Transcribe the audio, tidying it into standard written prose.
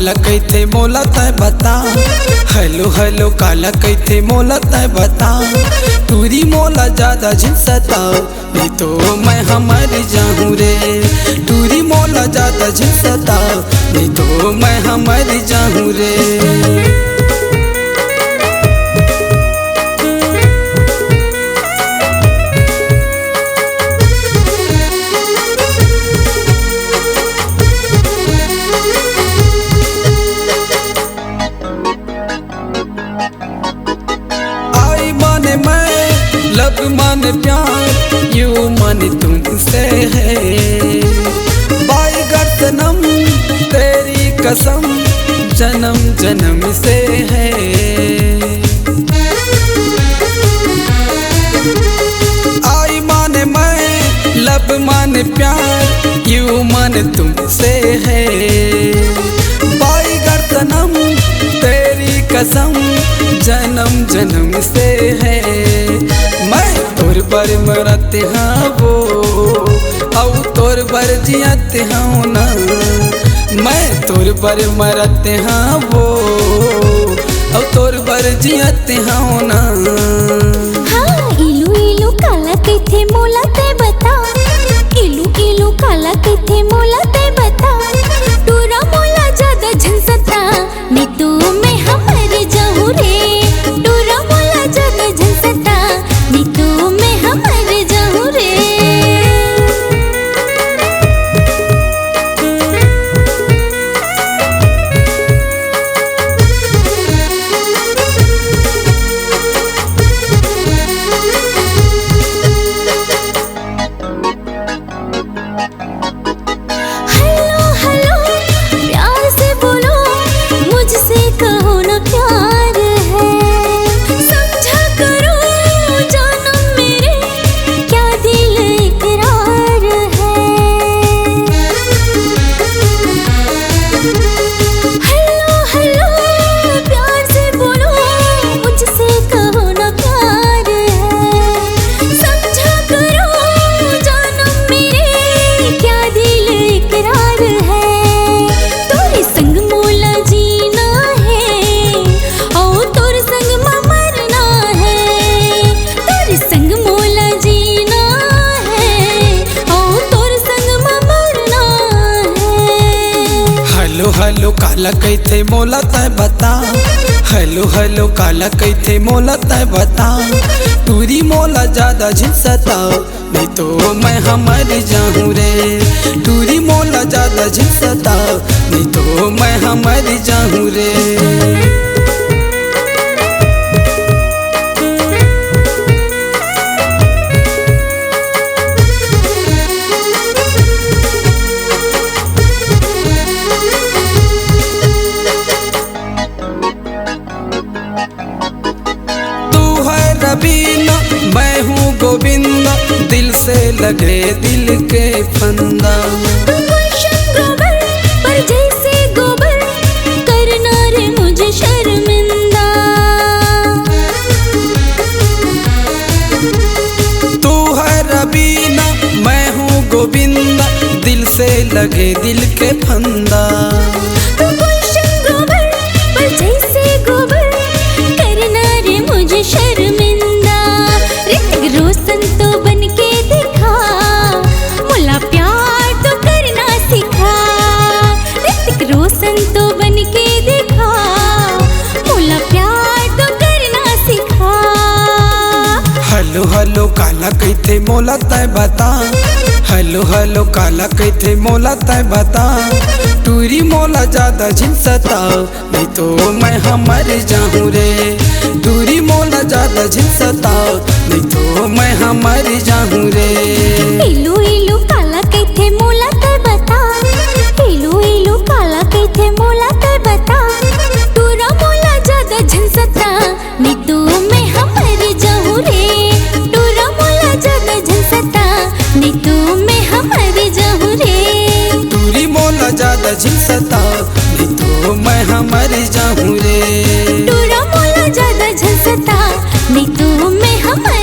काला कैथे मोला तय बता। हेलो हेलो काला कैथे मोला तय बता। तूरी मोला ज्यादा झिलसता नहीं तो मैं हमर जाऊँ रे। तूरी मोला ज्यादा झिलसता नहीं तो मैं हमर जाऊँ रे। लब माने प्यार यू माने तुमसे है। बाई गर्दनम तेरी कसम जन्म जन्म से है। आई माने मैं लब माने प्यार यू माने तुमसे है। बाई गर्दनम तेरी कसम जन्म जन्म से है। मैं तोर बर मरते हाँ वो औ तोर बर जियते हाँ ना। मैं तोर बर मरते हाँ वो औ तोर बर जियते हाँ ना। हाँ इलू इलू काला कैथे मोला ते बता। इलू इलू काला कैथे मोला ते बता। तोरा मोला ज्यादा झंसता नहीं तो मैं हमर जाऊँ रे। तोरा मोला ज्यादा झंसता नहीं तो मैं हमर जाऊँ रे। हेलो हेलो प्यार से बोलो मुझसे कहो ना प्यार है। समझा करो जानम मेरे क्या दिल इकरार है। हेलो हेलो प्यार से बोलो मुझसे कहो ना प्यार है। समझा करो जानम मेरे क्या दिल इकरार है। तोरे संग मोला जीना है और तोरे संग मरना है। तोरे संग मोला जीना है और तोरे संग मरना है। हेलो हेलो काला कैथे मोला तय बता। हेलो हेलो काला कैथे मोला तय बता। तूरी मोला ज्यादा झिलसता नहीं तो मैं हमर जाऊँ रे। तूरी मोला ज्यादा झिलसता नहीं तो मैं हमर जाऊँ रे। रबीना मैं हूँ गोविंदा दिल से लगे दिल के फंदा। तू गुलशन गोबर पर जैसे गोबर करना रे मुझे शर्मिंदा। तू है रबीना मैं हूँ गोविंदा दिल से लगे दिल के फंदा। तू गुलशन गोबर पर जैसे गोबर करना रे मुझे शर्मिंदा। ऋतिक रोशन तो बन के दिखा मोला प्यार तो करना सिखा। ऋतिक रोशन तो बन के दिखा मोला प्यार तो करना सिखा। हेलो हेलो काला कैथे मोला तय बता। हेलो हेलो काला कैथे मोला तय बता। तूरी मोला ज्यादा झिलसता नहीं तो मैं हमर जाऊँ रे। तूरी मोला ज्यादा झिलसता नहीं तो मैं हमर जाऊँ रे। इलू इलू काला कैथे मोला ते बता। इलू इलू काला कैथे मोला ते बता। तोरा मोला ज्यादा झंसता नहीं तो मैं हमर जाऊँ रे। तोरा मोला ज्यादा झंसता नहीं तो मैं हमर जाऊँ रे। तूरी मोला ज्यादा झिलसता नहीं तो मैं हमर जाऊँ रे। तोरा मोला ज्यादा झंसता नहीं तो मैं हमर